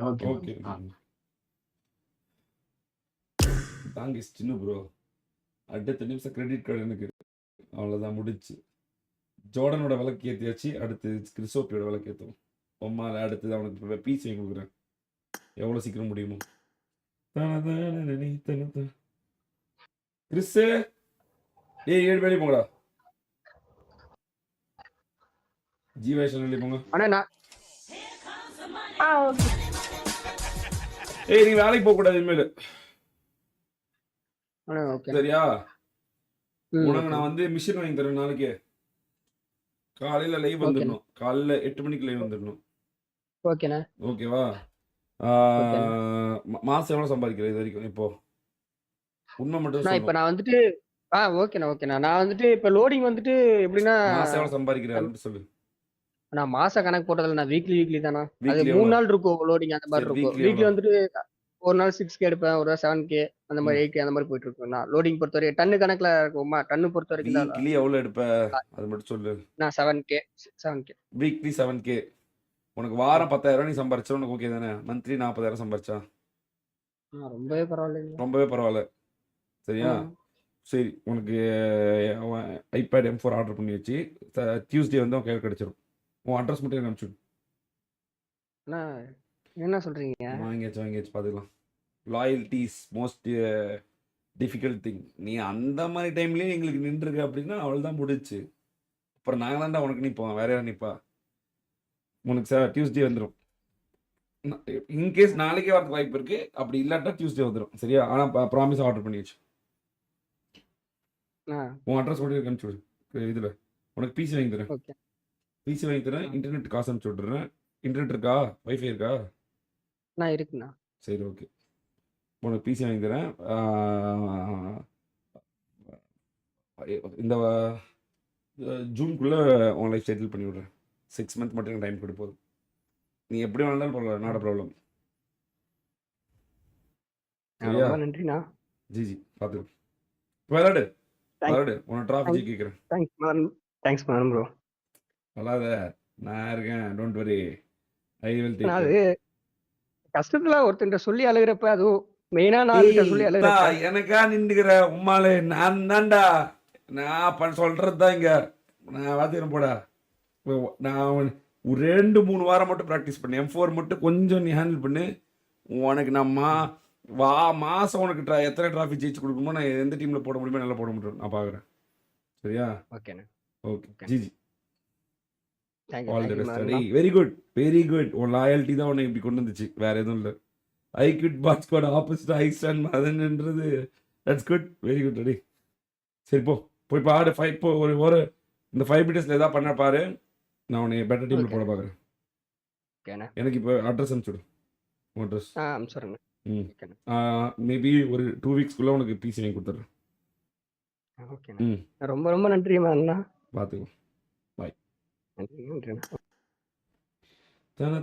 Okay okay ஆ தாங்க சின்ன bro. அடுத்த நிமிஷம் கிரெடிட் கார்டு எனக்கு. அவ்வளோதான் முடிச்சு. ஜோர்டனோட விலைக்கு ஏற்றியாச்சு. அடுத்து கிறிஸ்டோப்பியோட விலைக்கு ஏற்றுவோம். பொம்மால அடுத்தது அவனுக்கு பீஸ் வாங்கி கொடுக்குறேன். எவ்வளோ சீக்கிரம் முடியுமோ. கிறிஸ் ஏய் 7 வேலைக்கு போங்கடா. ஜீவேஷன் வெளியே போங்க. அண்ணா நான் ஓகே ஏய் நீ வேலைக்கு போக கூடாது இனிமேல். அண்ணா ஓகே சரியா? உனக்கு நான் வந்து மிஷின் வாங்கி தரேன் நாளைக்கு. காலையில லைவ் வந்துடணும். காலையில 8 மணிக்கு லைவ் வந்துடணும். ஓகேண்ணா ஓகேவா? மாசம் எவ்வளவு சம்பாதிக்கிற இது வரைக்கும்? இப்போ உண்மை மட்டும் நான் இப்போ நான் வந்துட்டு ஓகேண்ணா நான் வந்துட்டு இப்போ லோடிங் வந்துட்டு எப்படின்னா மாசம் எவ்வளவு சம்பாதிக்கிற அப்படின்னு சொல்லு. நான் மாச கணக்கு போட்டதில்ல, நான் வீக்லி தானா. அது Weekly 3 எவ்வளவு? நாள் இருக்கும் லோடிங் அந்த மாதிரி சரி, இருக்கும். weekly வீக்லி எவ்வளவு? வந்துட்டு ஒரு நாள் 6K எடுப்பேன், ஒரு நாள் 7K அந்த மாதிரி 8K அந்த மாதிரி போயிட்டு இருக்கும். நான் லோடிங் பொறுத்த வரைக்கும் டன்னு கணக்குல இருக்குமா, டன்னு பொறுத்த வரைக்கும் தான் வீக்லி எவ்வளவு எடுப்ப அது மட்டும் சொல்லு. நான் 7K வீக்லி 7K. உனக்கு வாரம் 10,000 நீ சம்பாரிச்சா உனக்கு ஓகே தானே? மந்த்லி 40,000 சம்பாரிச்சா ரொம்பவே பரவாயில்லைங்க. ரொம்பவே பரவாயில்ல. சரியா? சரி உனக்கு ஐபேட் M4 ஆர்டர் பண்ணி வச்சு டியூஸ்டே வந்து உன் கையில் கிடைச்சிடும். உன் அட்ரஸ் மட்டும் எனக்கு அனுப்பிச்சு. அண்ணா என்ன சொல்றீங்க? வாங்கியாச்சு பார்த்துக்கலாம். Loyalty is most difficult thing. நீ அந்த மாதிரி டைம்லேயே எங்களுக்கு நின்றுருக்க அப்படின்னா அவள் தான் முடிச்சு. அப்புறம் நாங்கள் தான்டா உனக்கு நிற்போம். வேற யாரும் நிற்பா? உனக்கு சார் டியூஸ்டே வந்துடும். இன்கேஸ் நாளைக்கே வரதுக்கு வாய்ப்பு இருக்கு. அப்படி இல்லாட்டா டியூஸ்டே வந்துடும். சரியா? ஆனால் ப்ராமிஸ் ஆர்டர் பண்ணி வச்சு உன் அட்ரஸ் மட்டும் அனுப்பிச்சு விடு. இதில் உனக்கு பிசி வாங்கி தரேன். பிசி வாங்கி தரேன். இன்டர்நெட் காசு அனுப்பிச்சு விட்றேன். இன்டர்நெட் இருக்கா? வைஃபை இருக்கா? நான் இருக்குண்ணா. சரி ஓகே. உனக்கு பிசி வாங்கி தரேன். இந்த ஜூனுக்குள்ளே உன் லைஃப் செட்டில் பண்ணி விட்றேன். 6 மந்த் மட்டும் எனக்கு டைம் கொடு போதும். நீ எப்படி வேணாலும் பரவாயில்ல. Not problem. சரியா? நன்றிண்ணா. ஜிஜி பார்த்து விளையாடு. உன்னை ட்ராஃபி கேட்குறேன். Thanks bro. வராத, நான் இருக்கேன். Don't worry. I will take. அது கஷ்டத்துல ஒருத்தன்ட்ட சொல்லி அழுகிறப்ப, அதுவும் மெயினா நான் சொல்லி அழுகிறப்ப எனக்கா நின்றுக்கிற உம்மாலே நான் தான்டா. நான் சொல்றது தான் இங்க. நான் வாத்திக்கிறேன் போடா. நான் ஒரு 2-3 வாரம் மட்டும் ப்ராக்டிஸ் பண்ணு. M4 மட்டும் கொஞ்சம் நீ ஹேண்டில் பண்ணு. உனக்கு நம்ம மாசம் உனக்கு எத்தனை டிராஃபி ஜெயிச்சு கொடுக்கணுமோ நான் எந்த டீம்ல போட முடியுமோ நல்லா போட முடியும். நான் பார்க்குறேன். சரியா? ஓகேண்ணா. Okay GG. All the best. Thank you. Very good very good. உன் லாயல்ட்டி தான் உன்னை இப்படி கொண்டு வந்துச்சு. வேற எதுவும் இல்லை. I got bad squad opposite I stand மதன்ன்றது that's good. Very good. Ready. சரி போய் பாடு. இப்போ ஒரு இந்த 5 மினிட்ஸ்ல ஏதாவது பண்ண பாரு. நான் உன்னை பெட்டர் டீம்ல போட பார்க்குறேன். எனக்கு இப்போ அட்ரஸ் அனுப்பிச்சுடு. உன் அட்ரஸ் சொல்லுங்க. மேபி ஒரு 2 வீக்ஸ்க்குள்ள உனக்கு பிசி வாங்கி கொடுத்துட்றேன். ரொம்ப ரொம்ப நன்றி அண்ணா. பார்த்துக்கோ. பாய். நன்றி. தானே